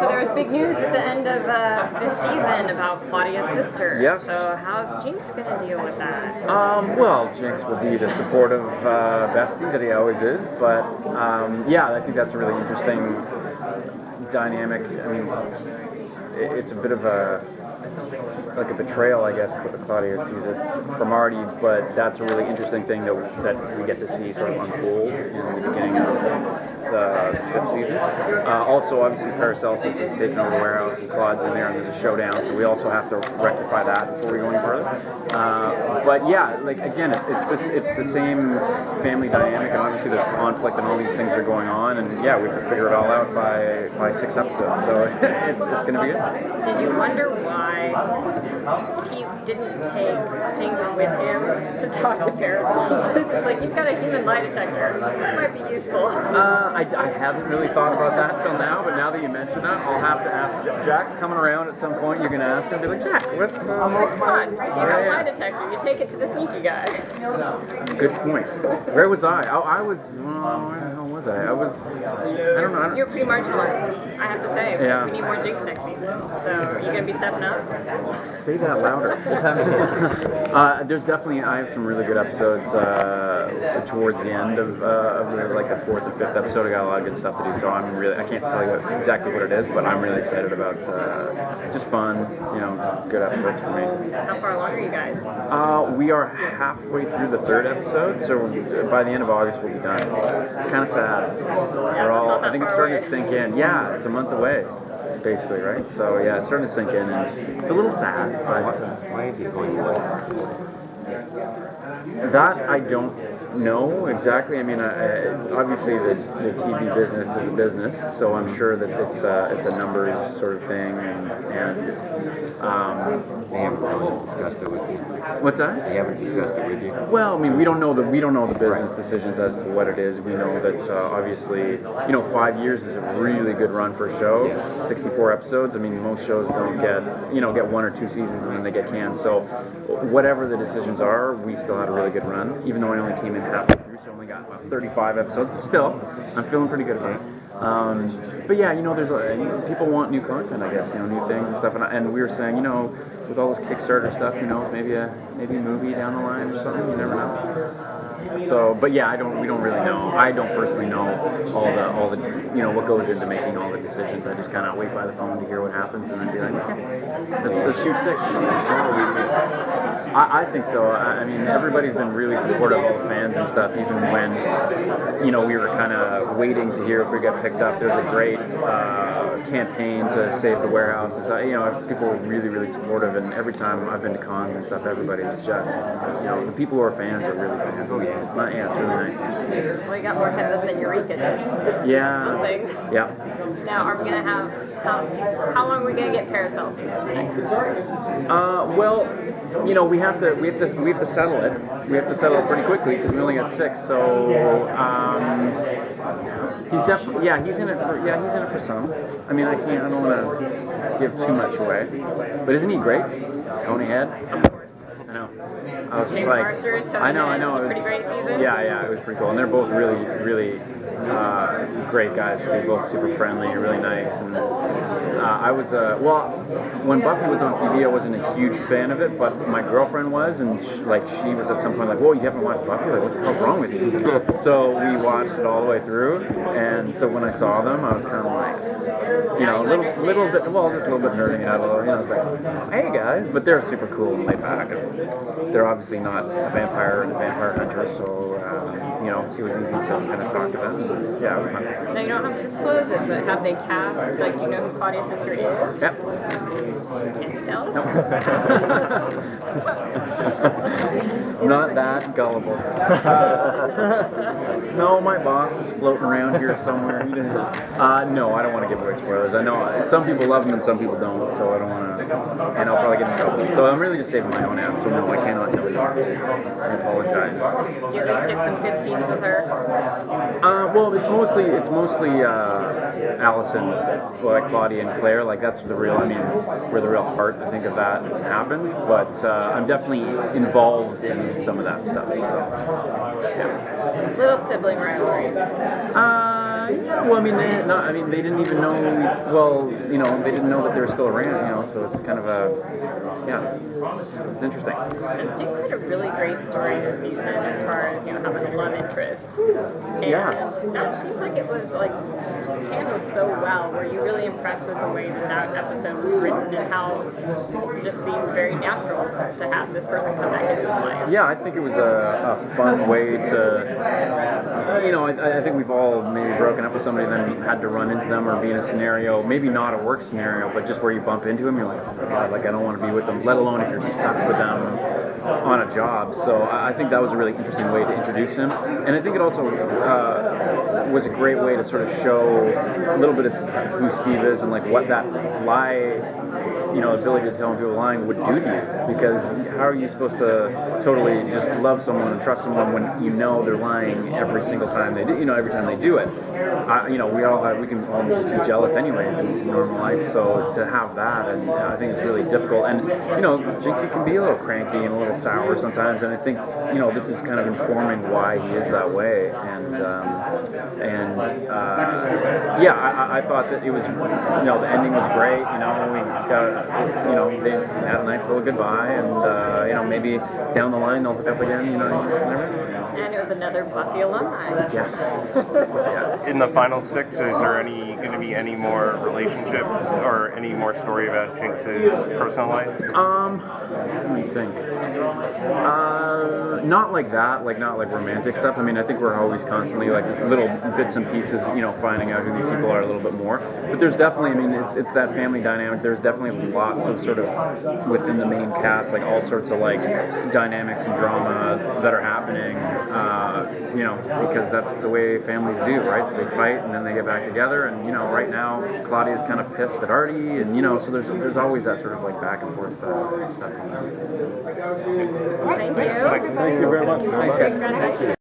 So there was big news at the end of this season about Claudia's sister. Yes. So how's Jinks going to deal with that? Well, Jinx will be the supportive bestie that he always is, but yeah, I think that's a really interesting dynamic. I mean, it's a bit of a betrayal, I guess. Claudia sees it from Artie, but that's a really interesting thing that we get to see sort of unfold in the beginning of the 5th season. Also, obviously, Paracelsus is taking over the warehouse, and Claude's in there, and there's a showdown. So we also have to rectify that before we go any further. But yeah, like again, it's the same family dynamic, and obviously there's conflict and all these things are going on, and yeah, we have to figure it all out by 6 episodes. So it's going to be good. Did you wonder why he didn't take Jinx with him to talk to Paracelsus? It's like, you've got a human lie detector. That might be useful. I haven't really thought about that until now, but now that you mention that, I'll have to ask Jack's coming around at some point. You're going to ask him, be like, Jack, what? Come on, you got a lie detector. You take it to the sneaky guy. Good point. Where was I? I was. Where the hell was I? I don't know. You're pretty marginalized, I have to say. Yeah. We need more Jinx next season. So are you going to be stepping up? Say that louder. There's definitely, I have some really good episodes towards the end of like the 4th or 5th episode. I got a lot of good stuff to do, so I can't tell you exactly what it is, but I'm really excited about just fun, just good episodes for me. How far along are you guys? We are halfway through the 3rd episode, so by the end of August we'll be done. It's kind of sad. I think it's starting to sink in. Yeah, it's a month away, basically, right? So yeah, it's starting to sink in, and it's a little sad. But why is it going away? That I don't know exactly. I mean, obviously the TV business is a business, so I'm sure that it's a numbers sort of thing, and They haven't really discussed it with you. what's that? They haven't discussed it with you. Well, I mean, we don't know the business decisions as to what it is. We know that obviously, 5 years is a really good run for a show. 64 episodes. I mean, most shows don't get 1 or 2 seasons and then they get canned. So, whatever the decisions are, we still had a really good run. Even though I only came in halfway through, so I only got about 35 episodes. But still, I'm feeling pretty good about it. But yeah, there's people want new content, I guess, new things and stuff. And we were saying, with all this Kickstarter stuff, maybe a movie down the line or something. You never know. So, but yeah, we don't really know. I don't personally know all the what goes into making all the decisions. I just kind of wait by the phone to hear what happens and then be like, okay, let's shoot 6. I think so. I mean, everybody's been really supportive of all the fans and stuff, even when we were kind of waiting to hear if we got picked up. There's a great campaign to save the warehouse. People were really, really supportive, and every time I've been to cons and stuff, everybody's just, the people who are fans are really fans. It's really nice. Well, you got more heads up than Eureka did. Yeah. Something. Yeah. Now, are we going to have, how long are we going to get Paracelsus next? Well, we have to settle it. We have to settle it pretty quickly because we only got 6. So, he's definitely, he's in it for some. I mean, I don't want to give too much away. But isn't he great? Tony Head? I know. I was just James like, Marsters, Tony I know. Head, It was pretty great season. Yeah, it was pretty cool, and they're both really, really great guys too. Both super friendly, really nice. And I was when Buffy was on TV, I wasn't a huge fan of it, but my girlfriend was, and she was at some point like, "Whoa, you haven't watched Buffy? Like, what the hell's wrong with you?" So we watched it all the way through, and so when I saw them, I was kind of like, a little bit, just a little bit nerding out a little. I was like, "Hey guys," but they're super cool and laid back. And they're obviously not a vampire hunter, so it was easy to kind of talk to them. Yeah, it was fun. Now, you don't have to disclose it, but have they cast, do you know who Claudia's sister is? Yep. Can you tell us? I'm not that gullible. No, my boss is floating around here somewhere. No, I don't want to give away spoilers. I know some people love them and some people don't, so I don't want to, and I'll probably get in trouble. So I'm really just saving my own ass, so no, I cannot tell you. I apologize. Do you at least get some good scenes with her? Well, it's mostly Allison, like Claudia and Claire. Like that's where the real heart, I think, of that happens. But I'm definitely involved in some of that stuff. So, yeah. Little sibling rivalry. Yeah, Well, I mean, they didn't even know. Well, they didn't know that they were still around. So it's kind of it's interesting. And Jinx had a really great story this season as far as having a love interest. And that seemed like it was like just handled so well. Were you really impressed with the way that episode was written and how it just seemed very natural to have this person come back into his life? Yeah, I think it was a fun way to, I think we've all maybe broken up with somebody and then had to run into them or be in a scenario, maybe not a work scenario, but just where you bump into them, you're like, oh my God, like I don't want to be with them, let alone if you're stuck with them on a job. So I think that was a really interesting way to introduce him. And I think it also was a great way to sort of show a little bit of who Steve is and like what that lie, ability to tell people lying would do to you. Because how are you supposed to totally just love someone and trust someone when they're lying every single time they do, every time they do it? We can all just be jealous anyways in normal life. So to have that, and I think it's really difficult. And Jinxie can be a little cranky and a little sour sometimes. And I think this is kind of informing why he is that way. I thought that it was, the ending was great. We got, they had a nice little goodbye, and maybe down the line they'll hook up again. And it was another Buffy alumni. Yes. Yes. In the final 6, is there going to be any more relationship or any more story about Jinx's personal life? Let me think. Not like that, not like romantic stuff. I mean, I think we're always constantly like little bits and pieces, finding out who these people are a little bit more. But there's definitely, it's that family dynamic. There's definitely lots of sort of within the main cast, like all sorts of like dynamics and drama that are happening. Because that's the way families do, right? They fight and then they get back together. And right now Claudia's kind of pissed at Artie, and so there's always that sort of like back and forth stuff. Thank you. Thank you very much. Thanks, guys. Congratulations.